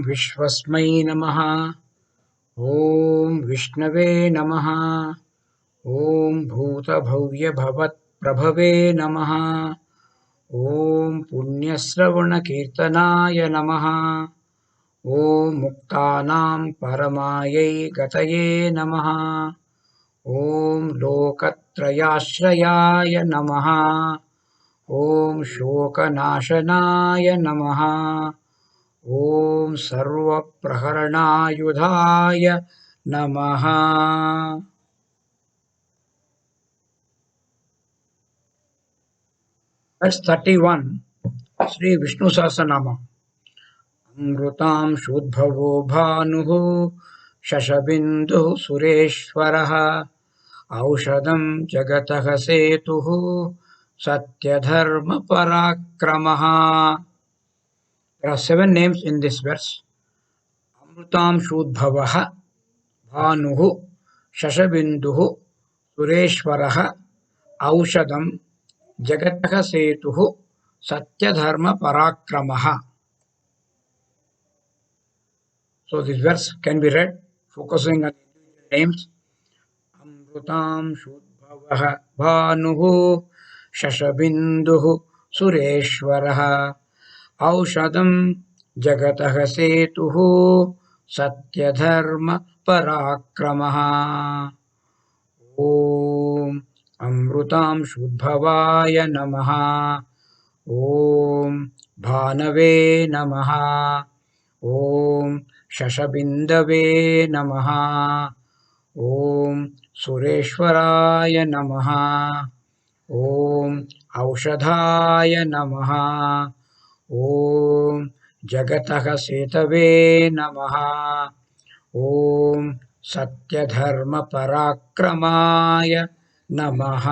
विश्वस्मै नमः। ॐ विष्णवे नमः। ॐ भूतभव्यभवत्प्रभवे नमः। ॐ पुण्यश्रवणकीर्तनाय नमः। ॐ मुक्तानां परमायै गतये नमः। ॐ लोकत्रयाश्रयाय नमः। ॐ शोकनाशनाय नमः। ॐ सर्वप्रहरणायुधाय नमः। Verse 31, Sri Vishnu Sahasranama. अमृतांशोद्भवो भानुः शशबिन्दुः सुरेश्वरः औषधं जगतः सेतुः सत्यधर्मपराक्रमः. There are 7 names in this verse. Amrutamshudbhavah, Bhanuhu, Shashabinduhu, Sureshwaraha, Aushadam, Jagataka Setuhu, Satyadharma Parakramaha. So this verse can be read focusing on individual names. Amrutamshudbhavah, Bhanuhu, Shashabinduhu, Sureshwaraha, औषधं जगतः सेतुः सत्यधर्म पराक्रमः. ॐ अमृतांशुद्भवाय नमः. ॐ भानवे नमः. ॐ शशबिन्दवे नमः. ॐ सुरेश्वराय नमः. ॐ औषधाय नमः. ॐ जगतः सेतवे नमः. ॐ सत्यधर्मपराक्रमाय नमः.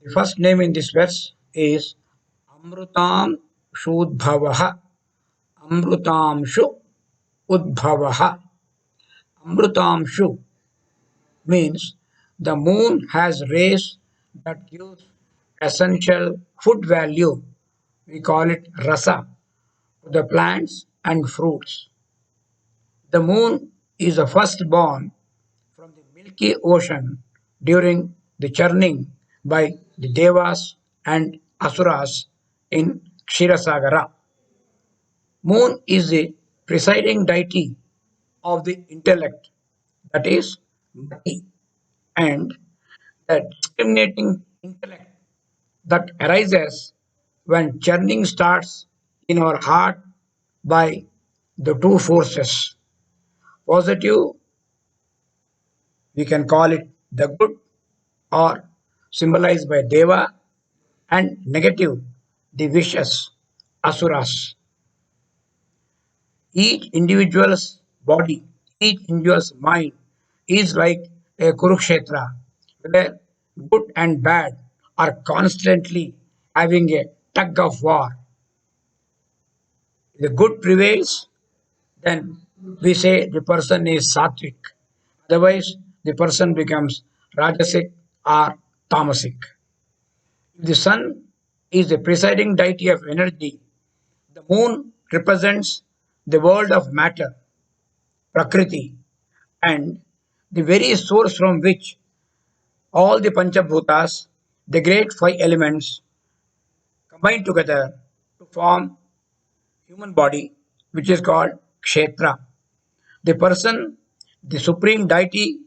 The first name in this verse is Amrutam Shudbhavah. Amrutamshu Udbhavah. Amrutamshu means the moon has rays that gives essential food value, we call it rasa, to the plants and fruits. The moon is the firstborn from the Milky Ocean during the churning by the Devas and Asuras in Kshirasagara. Moon is the presiding deity of the intellect, that is, Mati, and the discriminating intellect that arises when churning starts in our heart by the two forces. Positive, we can call it the good or symbolized by Deva, and negative, the vicious, asuras. Each individual's body, each individual's mind is like a Kurukshetra, where good and bad are constantly having a tug of war. If the good prevails, then we say the person is sattvic. Otherwise, the person becomes rajasic or tamasic. If the sun is the presiding deity of energy, the moon represents the world of matter, prakriti, and the very source from which all the panchabhutas, the great 5 elements, combine together to form human body, which is called kshetra. The person, the supreme deity,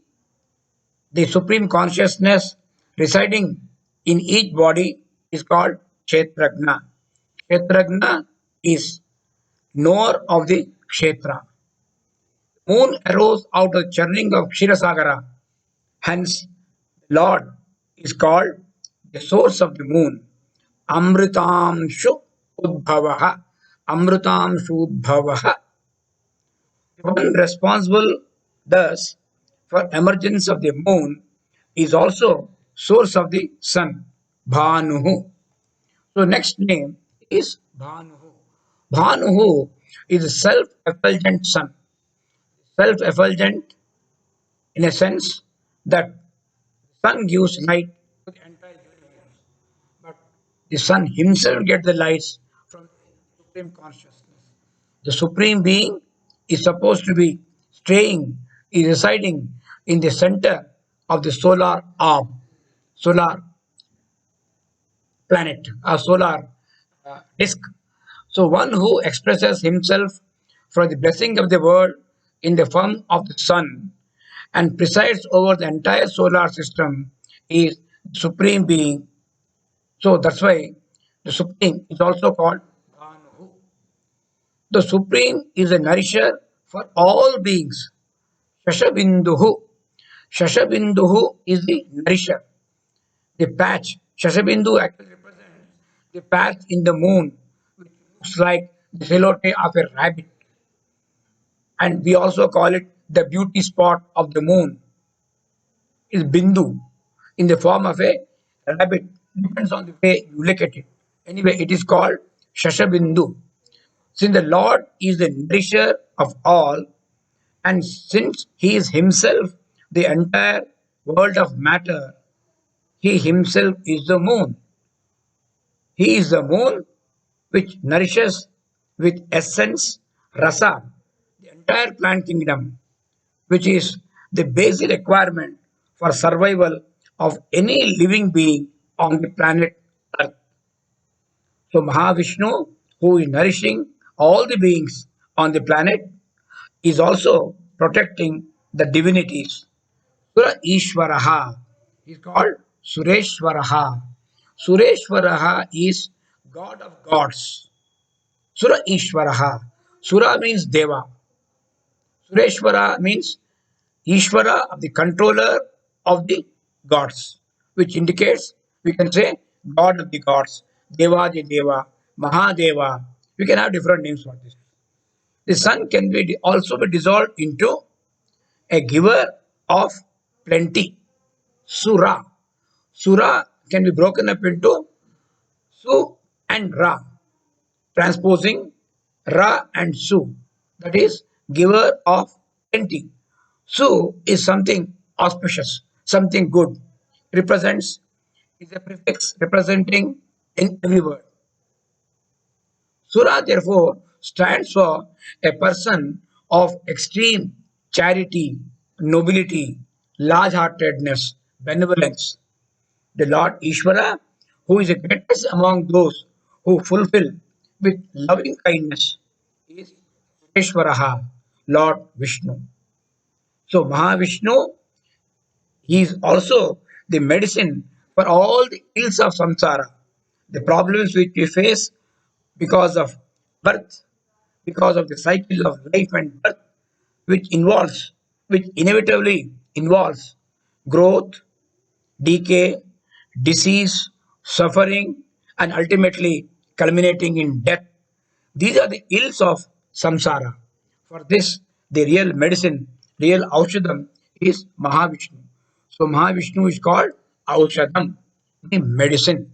the supreme consciousness residing in each body is called kshetragna. Kshetragna is knower of the kshetra. Moon arose out of the churning of Kshirasagara. Hence, Lord is called the source of the moon. Amritamshu Udbhavaha. Amritamshu Udbhavaha. The one responsible thus for emergence of the moon is also source of the sun, Bhanuhu. So next name is Bhanuhu. Bhanuhu is a self-effulgent sun. Self-effulgent in a sense that sun gives light to the entire universe, but the sun himself gets the lights from supreme consciousness. The supreme being is supposed to be is residing in the center of the solar arm, solar planet, a solar disk. So one who expresses himself for the blessing of the world in the form of the sun and presides over the entire solar system is the supreme being. So that's why the supreme is also called Bhanu. The supreme is a nourisher for all beings. Shashabinduhu. Shashabinduhu is the nourisher. The patch. Shashabindu actually represents the patch in the moon, which looks like the silhouette of a rabbit. And we also call it the beauty spot of the moon is Bindu in the form of a rabbit. Depends on the way you look at it. Anyway, it is called Shashabindu. Since the Lord is the nourisher of all, and since He is Himself the entire world of matter, He Himself is the moon. He is the moon which nourishes with essence, rasa, the entire plant kingdom, which is the basic requirement for survival of any living being on the planet Earth. So Mahavishnu, who is nourishing all the beings on the planet, is also protecting the divinities. Sura Ishvaraha is called Sureshwaraha. Sureshwaraha is God of gods. Sura Ishvaraha. Sura means Deva. Sureshwara means Ishvara, the controller of the gods, which indicates we can say God of the gods, Deva the Deva, Mahadeva. We can have different names for this. The sun can be also be dissolved into a giver of plenty, Sura. Sura can be broken up into Su and Ra, transposing Ra and Su, that is, giver of plenty. Su is something auspicious, something good. Represents is a prefix representing in every word. Sura therefore stands for a person of extreme charity, nobility, large-heartedness, benevolence. The Lord Ishvara, who is the greatest among those who fulfill with loving kindness, is Ishvaraha, Lord Vishnu. So Mahavishnu, he is also the medicine for all the ills of samsara, the problems which we face because of birth, because of the cycle of life and birth, which involves, which inevitably involves growth, decay, disease, suffering, and ultimately culminating in death. These are the ills of samsara. For this, the real medicine, real aushadam is Mahavishnu. So Mahavishnu is called aushadam, the medicine.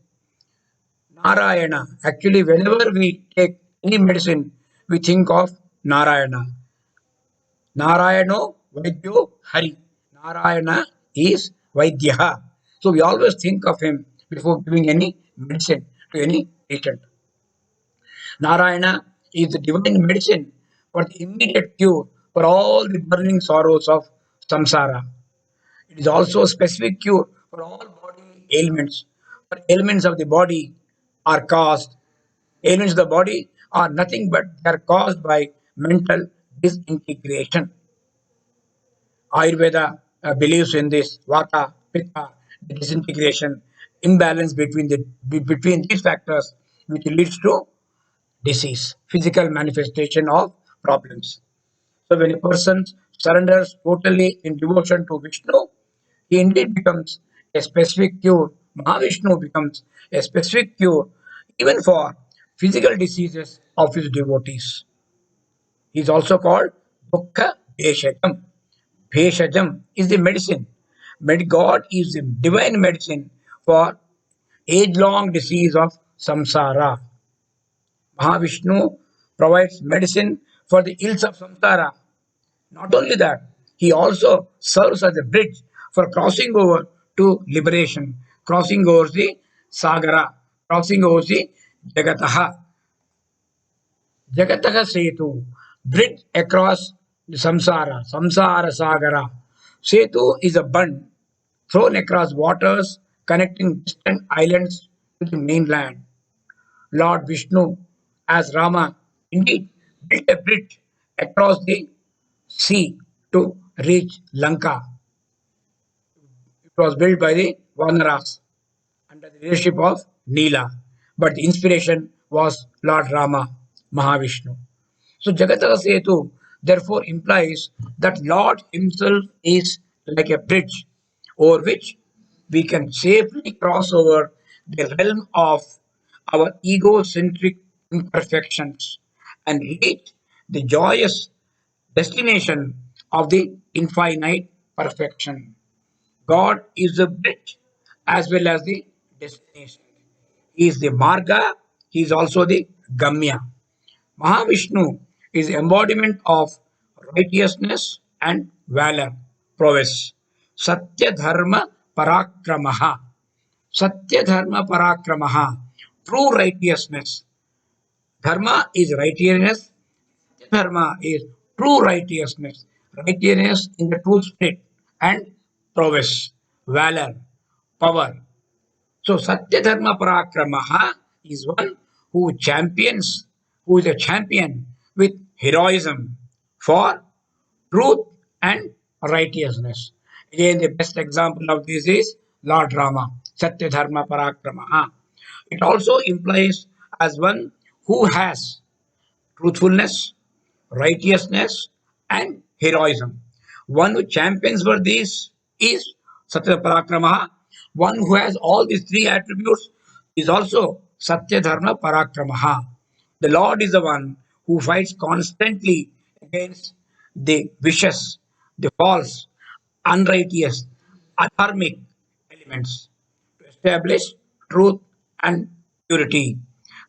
Narayana. Actually, whenever we take any medicine, we think of Narayana. Narayano Vaidyo Hari. Narayana is Vaidyaha. So we always think of him before giving any medicine to any patient. Narayana is the divine medicine for the immediate cure for all the burning sorrows of samsara. It is also a specific cure for all bodily ailments. For ailments of the body are caused, ailments of the body are nothing but they are caused by mental disintegration. Ayurveda believes in this vata, pitta, the disintegration, imbalance between these factors, which leads to disease, physical manifestation of problems. So when a person surrenders totally in devotion to Vishnu, he indeed becomes a specific cure. Mahavishnu becomes a specific cure even for physical diseases of his devotees. He is also called Dukkha Bheshajam. Bheshajam is the medicine. God is the divine medicine for age-long disease of samsara. Mahavishnu provides medicine for the ills of samsara. Not only that, he also serves as a bridge for crossing over to liberation, crossing over the sagara, crossing over the jagataha. Jagataha Setu, bridge across the Samsara Sagara. Setu is a bund thrown across waters connecting distant islands to the mainland. Lord Vishnu, as Rama, indeed built a bridge across the sea to reach Lanka. It was built by the Vanaras under the leadership of Neela, but the inspiration was Lord Rama, Mahavishnu. So Jagataka Setu therefore implies that Lord Himself is like a bridge over which we can safely cross over the realm of our egocentric imperfections and reach the joyous destination of the infinite perfection. God is the bridge as well as the destination. He is the Marga, He is also the Gamya. Mahavishnu is the embodiment of righteousness and valor, prowess. Satya Dharma Parakramaha. Satya Dharma Parakramaha. True righteousness. Dharma is righteousness. Dharma is true righteousness. Righteousness in the true spirit and prowess, valor, power. So Satya Dharma Parakramaha is one who is a champion with heroism for truth and righteousness. Again, the best example of this is Lord Rama, Satya Dharma Parakramaha. It also implies as one who has truthfulness, righteousness, and heroism. One who champions for these is Satya Parakramaha. One who has all these three attributes is also Satya Dharma Parakramaha. The Lord is the one who fights constantly against the vicious, the false, unrighteous, adharmic elements to establish truth and purity.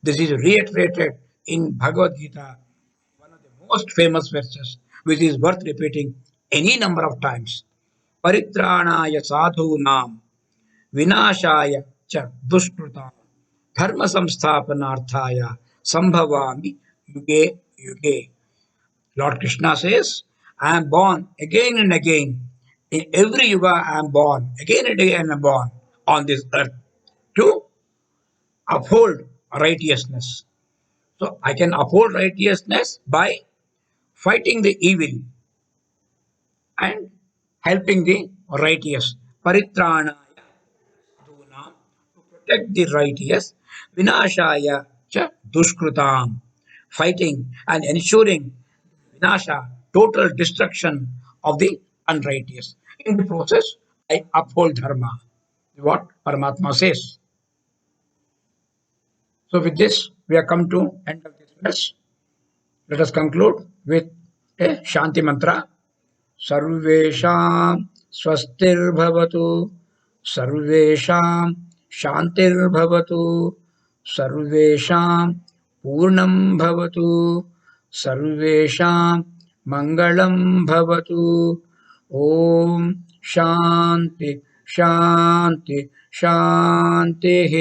This is reiterated in Bhagavad Gita, one of the most famous verses, which is worth repeating any number of times. Paritranaya sadhunam vinashaya cha dushkrutam dharma samsthapanarthaya sambhavami yuge yuge. Lord Krishna says, I am born again and again. In every yuga, I am born again and again. I am born on this earth to uphold righteousness. So I can uphold righteousness by fighting the evil and helping the righteous. Paritrana dhunam, to protect the righteous. Vinashaya cha dushkrutam, fighting and ensuring vinasha, total destruction of the unrighteous. In the process, I uphold dharma. What Paramatma says. So with this, we have come to end of this verse. Let us conclude with a Shanti mantra. सर्वेषां स्वस्तिर्भवतु सर्वेषां शान्तिर्भवतु सर्वेषां पूर्णं भवतु सर्वेषां मङ्गलं भवतु ॐ शान्ति शान्ति शान्तिः